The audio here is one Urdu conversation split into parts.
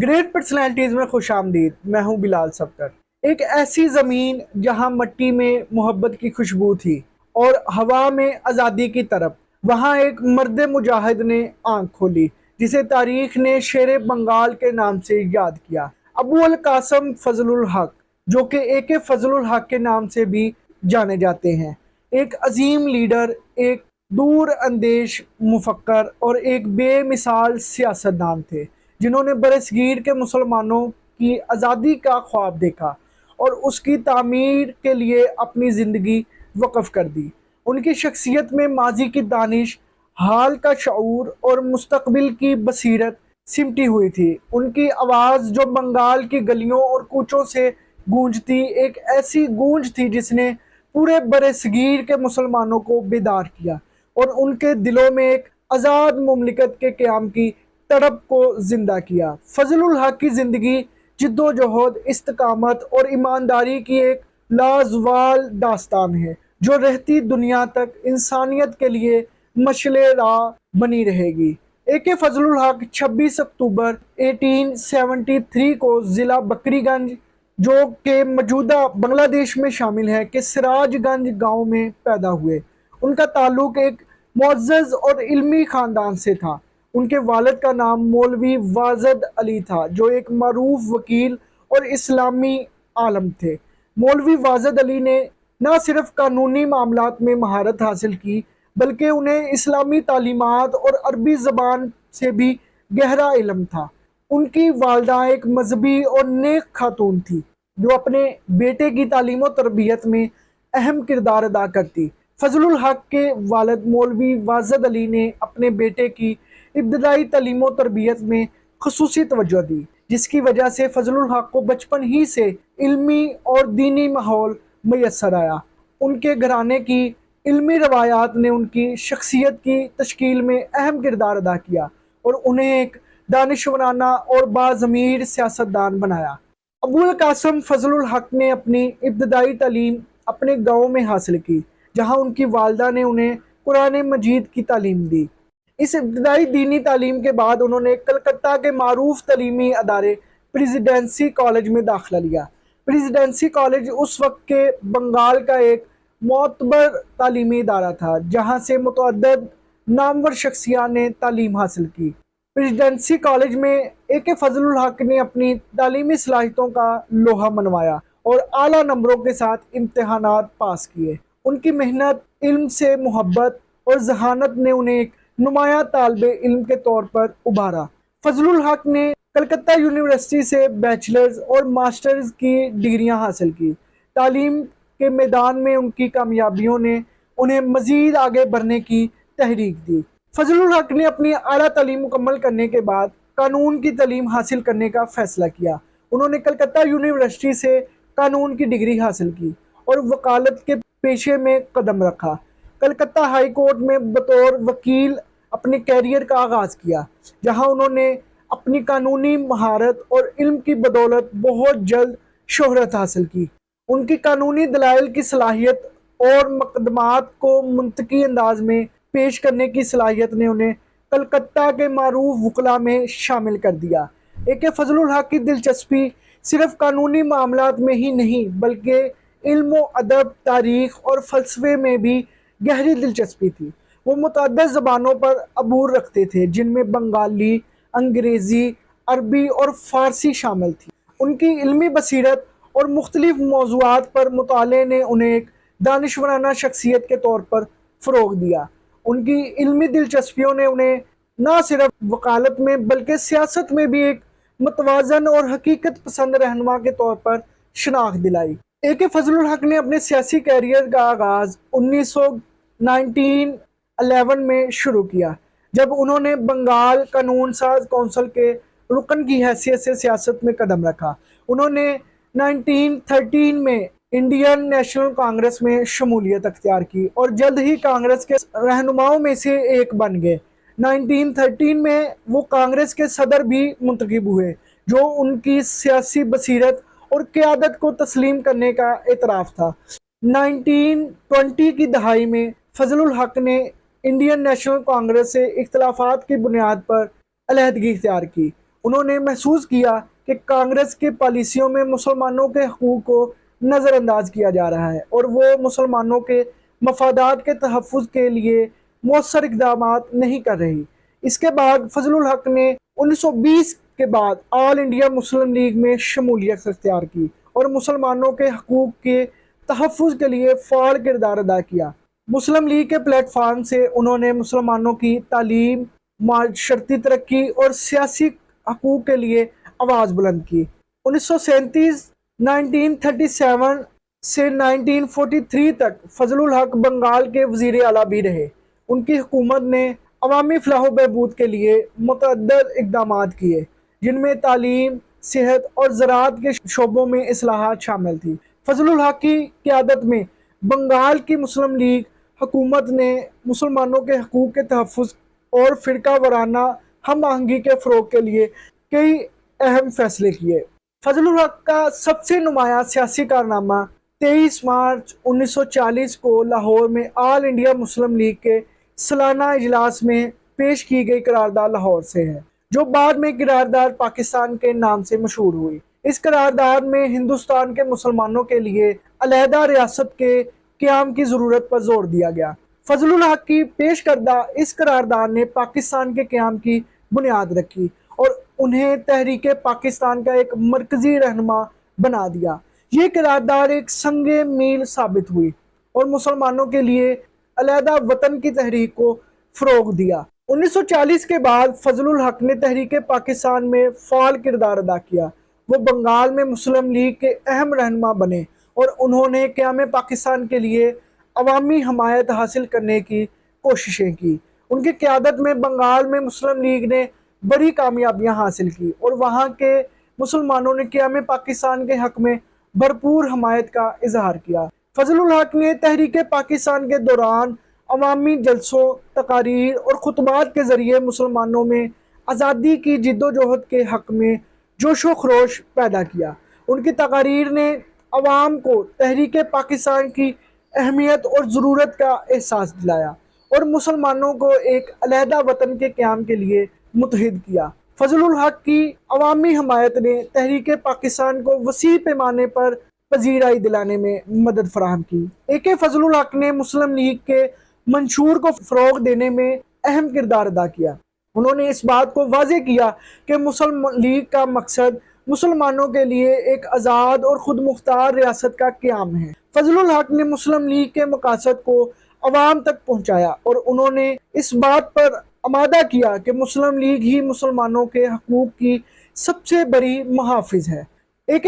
گریٹ پرسنالٹیز میں خوش آمدید، میں ہوں بلال سبکر۔ ایک ایسی زمین جہاں مٹی میں محبت کی خوشبو تھی اور ہوا میں آزادی کی طرف، وہاں ایک مرد مجاہد نے آنکھ کھولی جسے تاریخ نے شیر بنگال کے نام سے یاد کیا۔ ابو القاسم فضل الحق، جو کہ اے کے فضل الحق کے نام سے بھی جانے جاتے ہیں، ایک عظیم لیڈر، ایک دور اندیش مفکر اور ایک بے مثال سیاستدان تھے جنہوں نے برصغیر کے مسلمانوں کی آزادی کا خواب دیکھا اور اس کی تعمیر کے لیے اپنی زندگی وقف کر دی۔ ان کی شخصیت میں ماضی کی دانش، حال کا شعور اور مستقبل کی بصیرت سمٹی ہوئی تھی۔ ان کی آواز جو بنگال کی گلیوں اور کوچوں سے گونجتی، ایک ایسی گونج تھی جس نے پورے برصغیر کے مسلمانوں کو بیدار کیا اور ان کے دلوں میں ایک آزاد مملکت کے قیام کی تڑپ کو زندہ کیا۔ فضل الحق کی زندگی جد و جہد، استقامت اور ایمانداری کی ایک لازوال داستان ہے جو رہتی دنیا تک انسانیت کے لیے مشعل راہ بنی رہے گی۔ اے کے فضل الحق 26 اکتوبر 1873 کو ضلع بکری گنج، جو کہ موجودہ بنگلہ دیش میں شامل ہے، کے سراج گنج گاؤں میں پیدا ہوئے۔ ان کا تعلق ایک معزز اور علمی خاندان سے تھا۔ ان کے والد کا نام مولوی واجد علی تھا، جو ایک معروف وکیل اور اسلامی عالم تھے۔ مولوی واجد علی نے نہ صرف قانونی معاملات میں مہارت حاصل کی، بلکہ انہیں اسلامی تعلیمات اور عربی زبان سے بھی گہرا علم تھا۔ ان کی والدہ ایک مذہبی اور نیک خاتون تھی جو اپنے بیٹے کی تعلیم و تربیت میں اہم کردار ادا کرتی۔ فضل الحق کے والد مولوی واجد علی نے اپنے بیٹے کی ابتدائی تعلیم و تربیت میں خصوصی توجہ دی، جس کی وجہ سے فضل الحق کو بچپن ہی سے علمی اور دینی ماحول میسر آیا۔ ان کے گھرانے کی علمی روایات نے ان کی شخصیت کی تشکیل میں اہم کردار ادا کیا اور انہیں ایک دانشورانہ اور باضمیر سیاستدان بنایا۔ ابو القاسم فضل الحق نے اپنی ابتدائی تعلیم اپنے گاؤں میں حاصل کی، جہاں ان کی والدہ نے انہیں قرآن مجید کی تعلیم دی۔ اس ابتدائی دینی تعلیم کے بعد انہوں نے کلکتہ کے معروف تعلیمی ادارے پریزیڈنسی کالج میں داخلہ لیا۔ پریزیڈنسی کالج اس وقت کے بنگال کا ایک معتبر تعلیمی ادارہ تھا، جہاں سے متعدد نامور شخصیات نے تعلیم حاصل کی۔ پریزیڈنسی کالج میں اے کے فضل الحق نے اپنی تعلیمی صلاحیتوں کا لوہا منوایا اور اعلیٰ نمبروں کے ساتھ امتحانات پاس کیے۔ ان کی محنت، علم سے محبت اور ذہانت نے انہیں ایک نمایاں طالب علم کے طور پر ابھارا۔ فضل الحق نے کلکتہ یونیورسٹی سے بیچلرز اور ماسٹرز کی ڈگریاں حاصل کی۔ تعلیم کے میدان میں ان کی کامیابیوں نے انہیں مزید آگے بڑھنے کی تحریک دی۔ فضل الحق نے اپنی اعلیٰ تعلیم مکمل کرنے کے بعد قانون کی تعلیم حاصل کرنے کا فیصلہ کیا۔ انہوں نے کلکتہ یونیورسٹی سے قانون کی ڈگری حاصل کی اور وکالت کے پیشے میں قدم رکھا۔ کلکتہ ہائی کورٹ میں بطور وکیل اپنے کیریئر کا آغاز کیا، جہاں انہوں نے اپنی قانونی مہارت اور علم کی بدولت بہت جلد شہرت حاصل کی۔ ان کی قانونی دلائل کی صلاحیت اور مقدمات کو منطقی انداز میں پیش کرنے کی صلاحیت نے انہیں کلکتہ کے معروف وکلاء میں شامل کر دیا۔ اے کے فضل الحق کی دلچسپی صرف قانونی معاملات میں ہی نہیں، بلکہ علم و ادب، تاریخ اور فلسفے میں بھی گہری دلچسپی تھی۔ وہ متعدد زبانوں پر عبور رکھتے تھے، جن میں بنگالی، انگریزی، عربی اور فارسی شامل تھی۔ ان کی علمی بصیرت اور مختلف موضوعات پر مطالعے نے انہیں ایک دانشورانہ شخصیت کے طور پر فروغ دیا۔ ان کی علمی دلچسپیوں نے انہیں نہ صرف وکالت میں بلکہ سیاست میں بھی ایک متوازن اور حقیقت پسند رہنما کے طور پر شناخت دلائی۔ اے کے فضل الحق نے اپنے سیاسی کیریئر کا آغاز 1911 میں شروع کیا، جب انہوں نے بنگال قانون ساز کونسل کے رکن کی حیثیت سے سیاست میں قدم رکھا۔ انہوں نے 1913 میں انڈین نیشنل کانگریس میں شمولیت اختیار کی اور جلد ہی کانگریس کے رہنماؤں میں سے ایک بن گئے۔ 1913 میں وہ کانگریس کے صدر بھی منتخب ہوئے، جو ان کی سیاسی بصیرت اور قیادت کو تسلیم کرنے کا اعتراف تھا۔ 1920 کی دہائی میں فضل الحق نے انڈین نیشنل کانگریس سے اختلافات کی بنیاد پر علیحدگی اختیار کی انہوں نے محسوس کیا کہ کانگریس کی پالیسیوں میں مسلمانوں کے حقوق کو نظر انداز کیا جا رہا ہے اور وہ مسلمانوں کے مفادات کے تحفظ کے لیے مؤثر اقدامات نہیں کر رہی۔ اس کے بعد فضل الحق نے 1920 کے بعد آل انڈیا مسلم لیگ میں شمولیت اختیار کی اور مسلمانوں کے حقوق کے تحفظ کے لیے فعال کردار ادا کیا۔ مسلم لیگ کے پلیٹ فارم سے انہوں نے مسلمانوں کی تعلیم، معاشرتی ترقی اور سیاسی حقوق کے لیے آواز بلند کی۔ 1937 سے 1943 تک فضل الحق بنگال کے وزیر اعلیٰ بھی رہے۔ ان کی حکومت نے عوامی فلاح و بہبود کے لیے متعدد اقدامات کیے، جن میں تعلیم، صحت اور زراعت کے شعبوں میں اصلاحات شامل تھی۔ فضل الحق کی قیادت میں بنگال کی مسلم لیگ حکومت نے مسلمانوں کے حقوق کے تحفظ اور فرقہ وارانہ ہم آہنگی کے فروغ کے لیے کئی اہم فیصلے کیے۔ فضل الحق کا سب سے نمایاں سیاسی کارنامہ 23 مارچ 1940 کو لاہور میں آل انڈیا مسلم لیگ کے سالانہ اجلاس میں پیش کی گئی قرارداد لاہور سے ہے، جو بعد میں قرارداد پاکستان کے نام سے مشہور ہوئی۔ اس قرارداد میں ہندوستان کے مسلمانوں کے لیے علیحدہ ریاست کے قیام کی ضرورت پر زور دیا گیا۔ فضل الحق کی پیش کردہ اس قرارداد نے پاکستان کے قیام کی بنیاد رکھی اور انہیں تحریک پاکستان کا ایک مرکزی رہنما بنا دیا۔ یہ قرارداد ایک سنگ میل ثابت ہوئی اور مسلمانوں کے لیے علیحدہ وطن کی تحریک کو فروغ دیا۔ 1940 کے بعد فضل الحق نے تحریک پاکستان میں فعال کردار ادا کیا۔ وہ بنگال میں مسلم لیگ کے اہم رہنما بنے اور انہوں نے قیام پاکستان کے لیے عوامی حمایت حاصل کرنے کی کوششیں کی۔ ان کی قیادت میں بنگال میں مسلم لیگ نے بڑی کامیابیاں حاصل کی اور وہاں کے مسلمانوں نے قیام پاکستان کے حق میں بھرپور حمایت کا اظہار کیا۔ فضل الحق نے تحریک پاکستان کے دوران عوامی جلسوں، تقاریر اور خطبات کے ذریعے مسلمانوں میں آزادی کی جد و جہد کے حق میں جوش و خروش پیدا کیا۔ ان کی تقاریر نے عوام کو تحریک پاکستان کی اہمیت اور ضرورت کا احساس دلایا اور مسلمانوں کو ایک علیحدہ وطن کے قیام کے لیے متحد کیا۔ فضل الحق کی عوامی حمایت نے تحریک پاکستان کو وسیع پیمانے پر پذیرائی دلانے میں مدد فراہم کی۔ فضل الحق نے مسلم لیگ کے منشور کو فروغ دینے میں اہم کردار ادا کیا۔ انہوں نے اس بات کو واضح کیا کہ مسلم لیگ کا مقصد مسلمانوں کے لیے ایک آزاد اور خود مختار ریاست کا قیام ہے۔ فضل الحق نے مسلم لیگ کے مقاصد کو عوام تک پہنچایا اور انہوں نے اس بات پر آمادہ کیا کہ مسلم لیگ ہی مسلمانوں کے حقوق کی سب سے بڑی محافظ ہے۔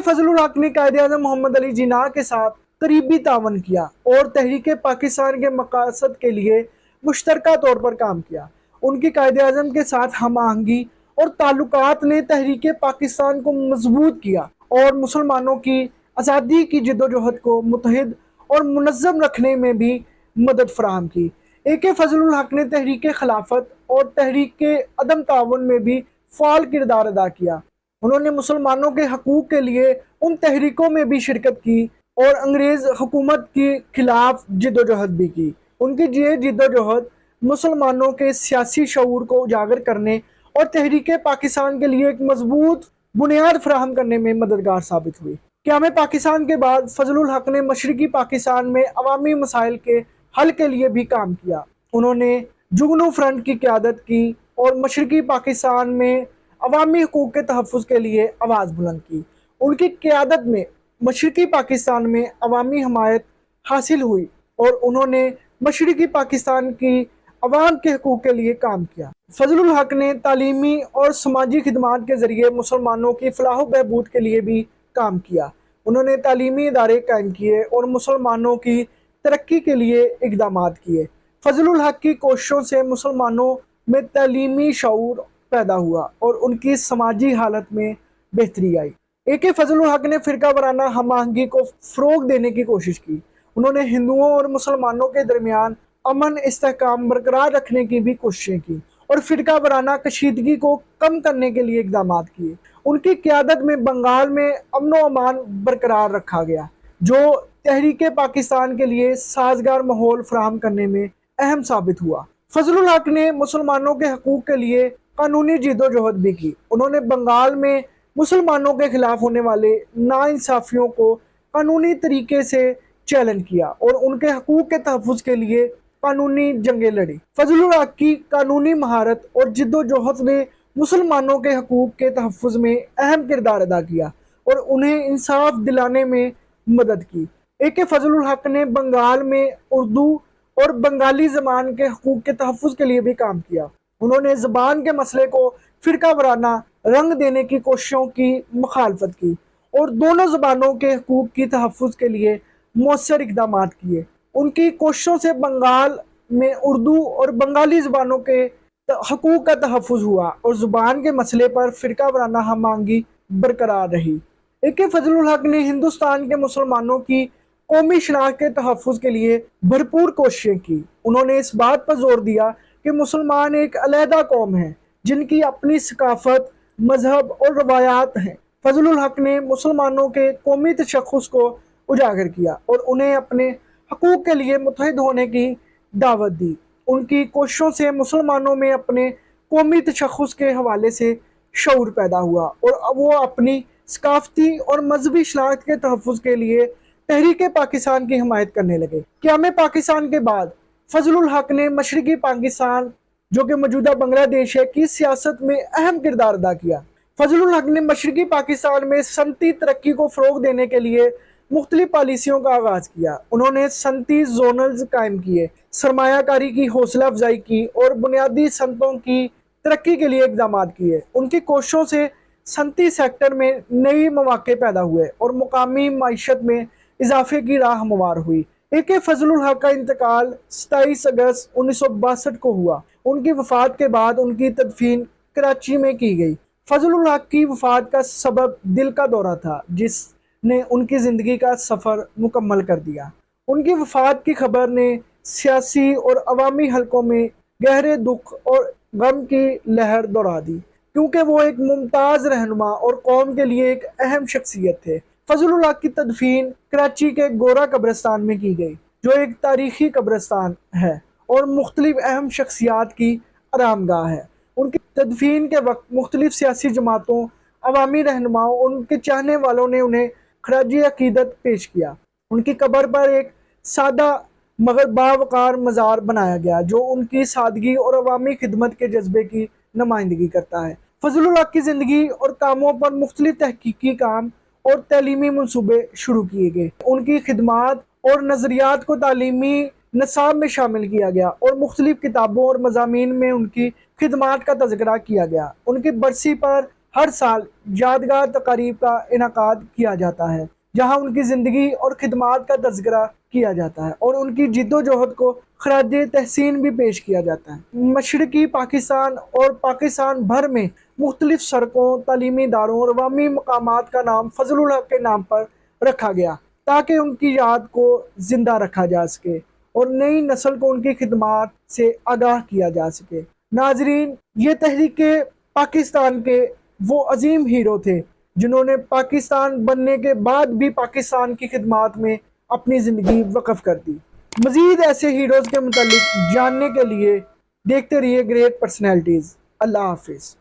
فضل الحق نے قائد اعظم محمد علی جناح کے ساتھ قریبی تعاون کیا اور تحریک پاکستان کے مقاصد کے لیے مشترکہ طور پر کام کیا۔ ان کی قائد اعظم کے ساتھ ہم آہنگی اور تعلقات نے تحریک پاکستان کو مضبوط کیا اور مسلمانوں کی آزادی کی جد و جہد کو متحد اور منظم رکھنے میں بھی مدد فراہم کی۔ فضل الحق نے تحریک خلافت اور تحریک عدم تعاون میں بھی فعال کردار ادا کیا۔ انہوں نے مسلمانوں کے حقوق کے لیے ان تحریکوں میں بھی شرکت کی اور انگریز حکومت کے خلاف جد و جہد بھی کی۔ ان کی یہ جد و جہد مسلمانوں کے سیاسی شعور کو اجاگر کرنے اور تحریک پاکستان کے لیے ایک مضبوط بنیاد فراہم کرنے میں مددگار ثابت ہوئی۔ قیام پاکستان کے بعد فضل الحق نے مشرقی پاکستان میں عوامی مسائل کے حل کے لیے بھی کام کیا۔ انہوں نے جگنو فرنٹ کی قیادت کی اور مشرقی پاکستان میں عوامی حقوق کے تحفظ کے لیے آواز بلند کی۔ ان کی قیادت میں مشرقی پاکستان میں عوامی حمایت حاصل ہوئی اور انہوں نے مشرقی پاکستان کی عوام کے حقوق کے لیے کام کیا۔ فضل الحق نے تعلیمی اور سماجی خدمات کے ذریعے مسلمانوں کی فلاح و بہبود کے لیے بھی کام کیا۔ انہوں نے تعلیمی ادارے قائم کیے اور مسلمانوں کی ترقی کے لیے اقدامات کیے۔ فضل الحق کی کوششوں سے مسلمانوں میں تعلیمی شعور پیدا ہوا اور ان کی سماجی حالت میں بہتری آئی۔ فضل الحق نے فرقہ وارانہ ہم آہنگی کو فروغ دینے کی کوشش کی۔ انہوں نے ہندوؤں اور مسلمانوں کے درمیان امن استحکام برقرار رکھنے کی بھی کوششیں کی اور فرقہ وارانہ کشیدگی کو کم کرنے کے لیے اقدامات کیے۔ ان کی قیادت میں بنگال میں امن و امان برقرار رکھا گیا، جو تحریک پاکستان کے لیے سازگار ماحول فراہم کرنے میں اہم ثابت ہوا۔ فضل الحق نے مسلمانوں کے حقوق کے لیے قانونی جدوجہد بھی کی۔ انہوں نے بنگال میں مسلمانوں کے خلاف ہونے والے ناانصافیوں کو قانونی طریقے سے چیلنج کیا اور ان کے حقوق کے تحفظ کے لیے قانونی جنگیں لڑی۔ فضل الحق کی قانونی مہارت اور جدوجہد نے مسلمانوں کے حقوق کے تحفظ میں اہم کردار ادا کیا اور انہیں انصاف دلانے میں مدد کی۔ AK فضل الحق نے بنگال میں اردو اور بنگالی زبان کے حقوق کے تحفظ کے لیے بھی کام کیا۔ انہوں نے زبان کے مسئلے کو فرقہ وارانہ رنگ دینے کی کوششوں کی مخالفت کی اور دونوں زبانوں کے حقوق کی تحفظ کے لیے مؤثر اقدامات کیے۔ ان کی کوششوں سے بنگال میں اردو اور بنگالی زبانوں کے حقوق کا تحفظ ہوا اور زبان کے مسئلے پر فرقہ وارانہ ہم آہنگی برقرار رہی۔ AK فضل الحق نے ہندوستان کے مسلمانوں کی قومی شناخت کے تحفظ کے لیے بھرپور کوششیں کی۔ انہوں نے اس بات پر زور دیا کہ مسلمان ایک علیحدہ قوم ہیں جن کی اپنی ثقافت، مذہب اور روایات ہیں۔ فضل الحق نے مسلمانوں کے قومی تشخص کو اجاگر کیا اور انہیں اپنے حقوق کے لیے متحد ہونے کی دعوت دی۔ ان کی کوششوں سے مسلمانوں میں اپنے قومی تشخص کے حوالے سے شعور پیدا ہوا اور وہ اپنی ثقافتی اور مذہبی شناخت کے تحفظ کے لیے تحریک پاکستان کی حمایت کرنے لگے۔ قیام پاکستان کے بعد فضل الحق نے مشرقی پاکستان، جو کہ موجودہ بنگلہ دیش ہے، کی سیاست میں اہم کردار ادا کیا۔ فضل الحق نے مشرقی پاکستان میں صنعتی ترقی کو فروغ دینے کے لیے مختلف پالیسیوں کا آغاز کیا۔ انہوں نے صنعتی زونلز قائم کیے، سرمایہ کاری کی حوصلہ افزائی کی اور بنیادی صنعتوں کی ترقی کے لیے اقدامات کیے۔ ان کی کوششوں سے صنعتی سیکٹر میں نئی مواقع پیدا ہوئے اور مقامی معیشت میں اضافے کی راہ ہموار ہوئی۔ AK فضل الحق کا انتقال 27 اگست 1962 کو ہوا۔ ان کی وفات کے بعد ان کی تدفین کراچی میں کی گئی۔ فضل الحق کی وفات کا سبب دل کا دورہ تھا جس نے ان کی زندگی کا سفر مکمل کر دیا۔ ان کی وفات کی خبر نے سیاسی اور عوامی حلقوں میں گہرے دکھ اور غم کی لہر دوڑا دی، کیونکہ وہ ایک ممتاز رہنما اور قوم کے لیے ایک اہم شخصیت تھے۔ فضل الحق کی تدفین کراچی کے گورا قبرستان میں کی گئی، جو ایک تاریخی قبرستان ہے اور مختلف اہم شخصیات کی آرام گاہ ہے۔ ان کی تدفین کے وقت مختلف سیاسی جماعتوں، عوامی رہنماؤں اور ان کے چاہنے والوں نے انہیں خراج عقیدت پیش کیا۔ ان کی قبر پر ایک سادہ مگر باوقار مزار بنایا گیا جو ان کی سادگی اور عوامی خدمت کے جذبے کی نمائندگی کرتا ہے۔ فضل الحق کی زندگی اور کاموں پر مختلف تحقیقی کام اور تعلیمی منصوبے شروع کیے گئے۔ ان کی خدمات اور نظریات کو تعلیمی نصاب میں شامل کیا گیا اور مختلف کتابوں اور مضامین میں ان کی خدمات کا تذکرہ کیا گیا۔ ان کی برسی پر ہر سال یادگار تقاریب کا انعقاد کیا جاتا ہے جہاں ان کی زندگی اور خدمات کا تذکرہ کیا جاتا ہے اور ان کی جدوجہد کو خراج تحسین بھی پیش کیا جاتا ہے۔ مشرقی پاکستان اور پاکستان بھر میں مختلف سڑکوں، تعلیمی اداروں اور عوامی مقامات کا نام فضل الحق کے نام پر رکھا گیا تاکہ ان کی یاد کو زندہ رکھا جا سکے اور نئی نسل کو ان کی خدمات سے آگاہ کیا جا سکے۔ ناظرین، یہ تحریک پاکستان کے وہ عظیم ہیرو تھے جنہوں نے پاکستان بننے کے بعد بھی پاکستان کی خدمات میں اپنی زندگی وقف کر دی۔ مزید ایسے ہیروز کے متعلق جاننے کے لیے دیکھتے رہیے گریٹ پرسنالٹیز۔ اللہ حافظ۔